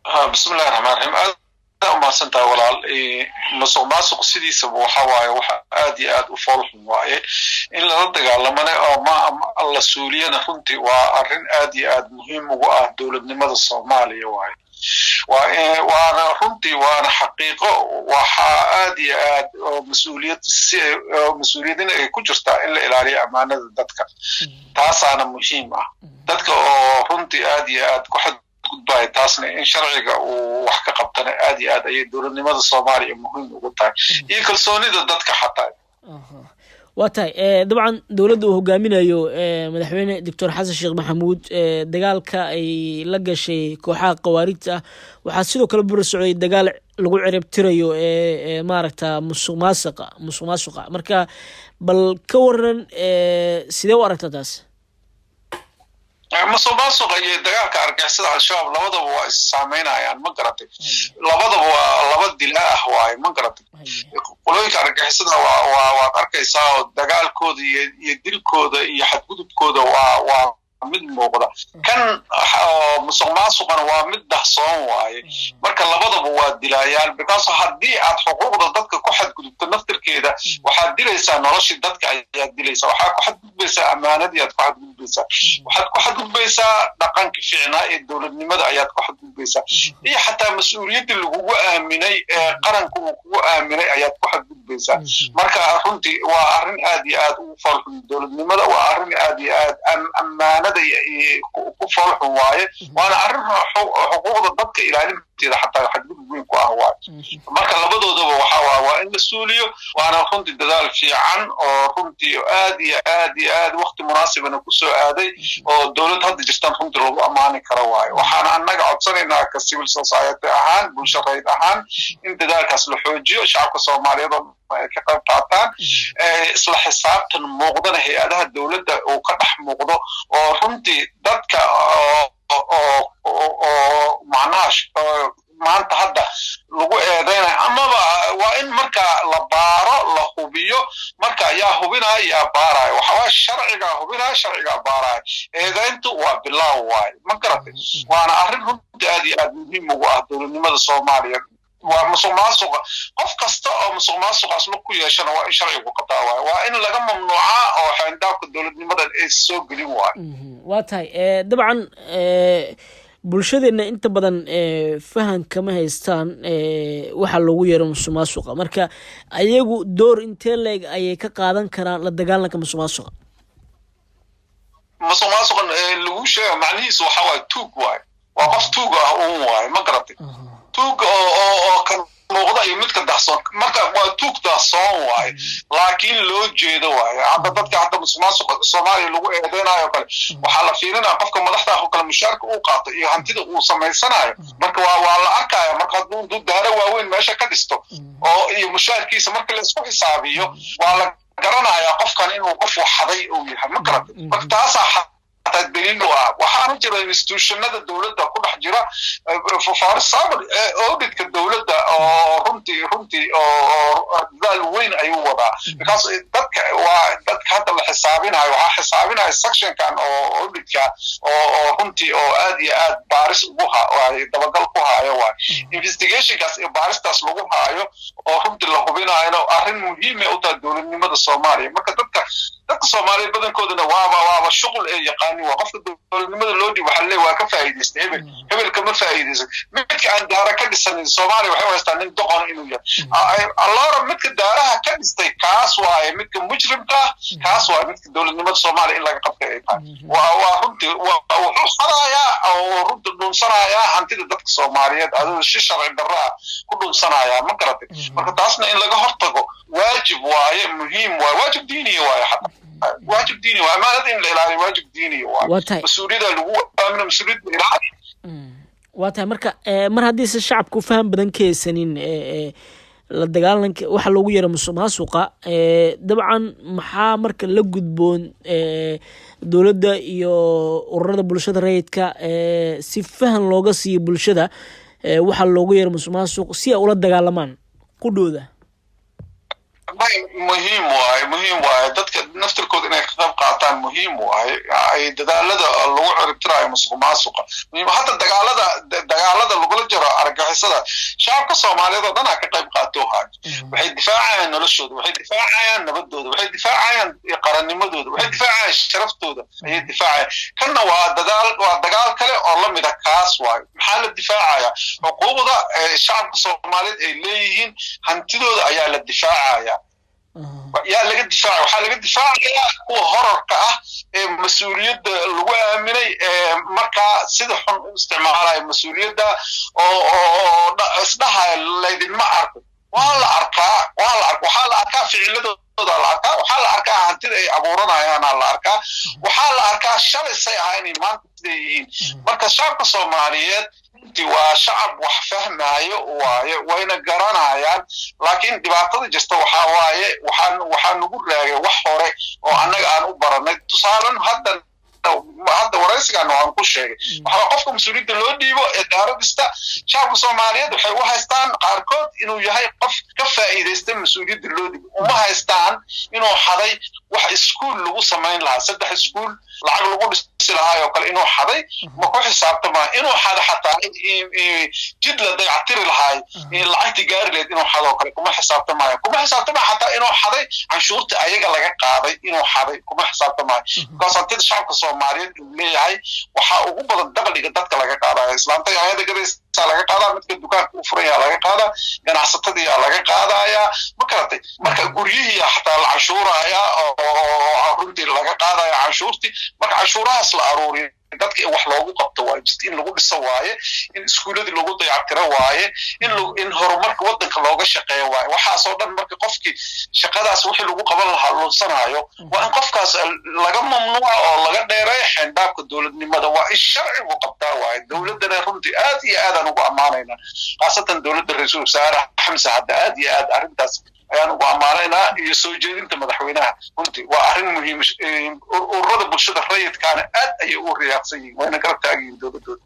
بسم الله الرحمن الرحيم. أنا ما سنت ولا مسوق سيدي سبوا حواي وحادي آد وفرح واي إن رد على من ما الله سوريا نفنتي وأرن آدي آد مهم وآد دولة نمط الصومالي واي وأنا فنتي وأنا حقيقة وحادي آد مسؤوليتنا كجرتا إلا إلى أمانة دتك تاسعنا مهمة دتك فنتي آدي آد كحد gudbay taasna in sharciga uu wax ka qabtana aad iyo aad ay dowladnimada Soomaaliya muhiim ugu tahay iyo kalsoonida dadka xataa waatay dabcan dawladdu hogaaminayo madaxweyne Dr. Xasan Sheekh Maxamuud dagaalka ay la gashay kooxaha qawaaridta waxa sidoo kale bur socday dagaal lagu cirib tirayo maaragta musuqmaasuqa marka bal ka waran sidee u aragtaa taas musuqmaasuqa iyo dagaalka argagixisada al-shabaab labadaba waa saameynayaan ma garatay labadaba waa laba dilaa ah waay ma garatay qolooyinka argagixisada waa arkaysaa dagaalkooda iyo dilkooda iyo xadgudubkooda waa mid muuqda kan musuqmaasuqana waa mid dahsoon waaye marka labadaba waa dilayaan because haddii aad xuquuqda dadka ku xadgudubto naftirkeeda waxaad dilaysaa noloshii dadka ayaad dilaysaa waxaad ku xadgudbaysaa amaanadii aad ku xadgudbaysaa waxaad ku xadgudbaysaa dhaqanka fiicnaa ee dowladnimada ayaad ku xadgudbaysaa iyo xataa mas-uuliyaddii lagugu aaminay ee qaranka uu kugu aaminay ayaad ku xadgudbaysaa marka runtii waa arrin aad iyo aad ugu farxun dowladnimada waa arrin aad iyo aad ammaanada ku farxun waaye waana arrin xuquuqda dadka ilaalinteeda xataa xadgudub weyn ku ah waaye marka labadoodaba waa in la suuliyo waana runtii dadaal fiican oo runtii aad iyo aad waqti munaasibana ku soo aaday oo dowlad hadda jirtaan runtii lagu ammaani karo waaye waxaana annaga codsanaynaa ka civil society ahaan bulsho rayid ahaan in dadaalkaas la xoojiyo shacabka Soomaaliyeed ay ka qayb qaataan isla xisaabtan muuqdana hay'adaha dowladda oo ka dhex muuqdo oo runtii dadka oo macnaha maanta hadda lagu eedeynayo amaba waa in marka la baaro la hubiyo marka yaa hubinaya yaa baarayo waxa sharciga hubinaya sharciga baarayo eedeyntu waa bilaaw waay ma garatay waana arrin runtii aad iyo aad muhiim ugu ah dowladnimada Soomaaliya waa musuqmaasuqa qof kasta oo musuqmaasuqaas la ku yeeshana waa in sharcigu qabtaa waa in laga mamnuuca oo xandaabka dowladnimada ay soo gelin waay waa tahay dabcan bulshadeena inta badan fahan kama haystaan waxa lagu yeero musuqmaasuqa marka ayagu door intee leeg ayay ka qaadan karaan la dagaalanka musuqmaasuqa lagu sheego macnihiisu waxa waa tuug waay waa qof tuug ah waay ma garatay tuug oo kan muuqda iyo midka dahsoon marka waa tuug dahsoon waay laakiin loo jeedo waay hadda dadka hadda musuqmaasuqa Soomaaliya lagu eedeynayo kale waxa la fiirinaa qofka madaxda ah kale mushaarka uu qaato iyo hantida uu sameysanayo marka waa la arkaya marka hadduu daara waaweyn meesha ka dhisto oo iyo mushaarkiisa marka la isku xisaabiyo waa la garanayaa qofkan inuu qof waxaday uu yahay ma garatay marka taas تدليل وحنا جرى institutionada dawladda ku dhex jira for example audit ka dawladda runtii dal weyn ay wada because dadka hadda la xisaabinayo waxa xisaabinayo section kan auditka runtii aad iyo aad baaris ugu haayo dabagal ku haayo waa investigation kaas baaristaas lagu haayo oo runtii la hubinayo arrin muhiim ah oo dawladnimada Soomaaliya marka dadka Soomaaliya badankoodana waa shaqul ay yaqaan وقف الدولة لودي وحلي وكفاية يستهبل هبل كم فايدة متك عن دارة كدسان الصومالي وحيو يستعنين دقون إنو يا الله رب متك دارها كدستي كاس واي متك مجرم كاس واي متك الدولة نمت الصومالي إلا قبطة إيطان وهمت وحرايا أو رد الدون صنايا عن تيد دفك الصوماليات هذا الشيء شرع الدراء كلهم صنايا مكرتي مكتاسنا إلا قهرتكو واجب واي مهم واي واجب ديني واي حتى واجب ديني وأمانة إلا واجب ديني مسؤولية لو أمن مسؤولية إلهي واتها مركا مر هديس الشعب كفهم بدن كيسنين la dagaalanka waxa loogu yeero musuqmaasuqa dabcan maxaa marka la gudboon dawladda iyo ururada bulshada rayidka si fahan looga siiyo bulshada waxa loogu yeero musuqmaasuq si ay ula dagaalamaan ku dhooda muhiim waaye dadka naftirkooda inay ka qayb qaataan muhiim waaye ay dadaalada lagu ciribtirayo musuqmaasuqa muhiim hadda dagaalada lagula jiro argagixisada shacabka Soomaaliyeed oo dhan ka qayb qaato waxay difaacayaan noloshooda waxay difaacayaan nabadooda waxay difaacayaan qarannimadooda waxay difaacayaan sharaftooda ayay difaacayaan kana waa dagaal kale oo la mid ah kaas waay maxaa la difaacaya xuquuqda shacabka Soomaaliyeed ay leeyihiin hantidooda ayaa la difaacaya يا لقد دفاع وحال دفاع هو هرر كأه مسؤولية الوامني مركا سدح استعمارها المسؤولية ده أو أصلها اللي ما أعرف ولا أركا وحال أركا في علده الأركا وحال أركا هنتي أبورنا يعني الأركا وحال أركا شل السياحين ما تدين مركا شعب الصوماليات وشعب وحفهم هاي وين قرانا يعني لكن دبعتي جست وحواي وحن نقول له وحوري وأنا أبرنا تصالن هذا ورئيسك أنه عن كل شيء وحقفكم مسؤولية اللودي وإدارة استا شعب الصومالية وحيوها استان قاركود إنه يهاي كفا إذا استان مسؤولية اللودي وما هستان إنه حضي وح سكول لغو سمين لها سدح سكول العقل لغو لسلها يوكال إنه حضي ما كو حساب تما إنه حضي حتى جد لدي عطير الهاي العين تجاري لد إنه حضي وكال كما حساب تما حتى إنه حضي عن شروط أيجا لغا قاضي إنه حضي كما حساب تما كاسان تد شعب الصوماليين leeyahay waxa ugu badan dakhliga dadka laga qaadaa islaanta ayada gadaysa laga qaadaa midka dukaanka u furan yahay laga qaadaa ganacsatada laga qaadaya marka guriyihii xataa la cashuuraya oo runtii laga qaadaya cashuurti marka cashuurahaas la aruuriyo dadka wax loogu qabto waa in lagu dhiso waaye in iskuuladii lagu dayactiro waaye in horumarka wadanka looga shaqeeyo waaye waxa soo dhan marka qofkii shaqadaas wixii lagu qaban lahaa loo sanayo waa in qofkaas laga mamnuuco oo laga dheereeyo xeendhaabka dawladnimada waa in sharcigu qabtaa waaye dawladana runtii aad iyo aad aan ugu amaanayna qaasatan dawladda Ra'iisul Wasaare Xamse hadda aad iyo aad arrintaas ayaan ugu amaanaynaa iyo soo jeedinta madaxweynaha runtii waa arrin muhiim ururada bulshada rayidkaana aad ayay u riyaaqsan yihiin wayna garab taagan yihiin dawladooda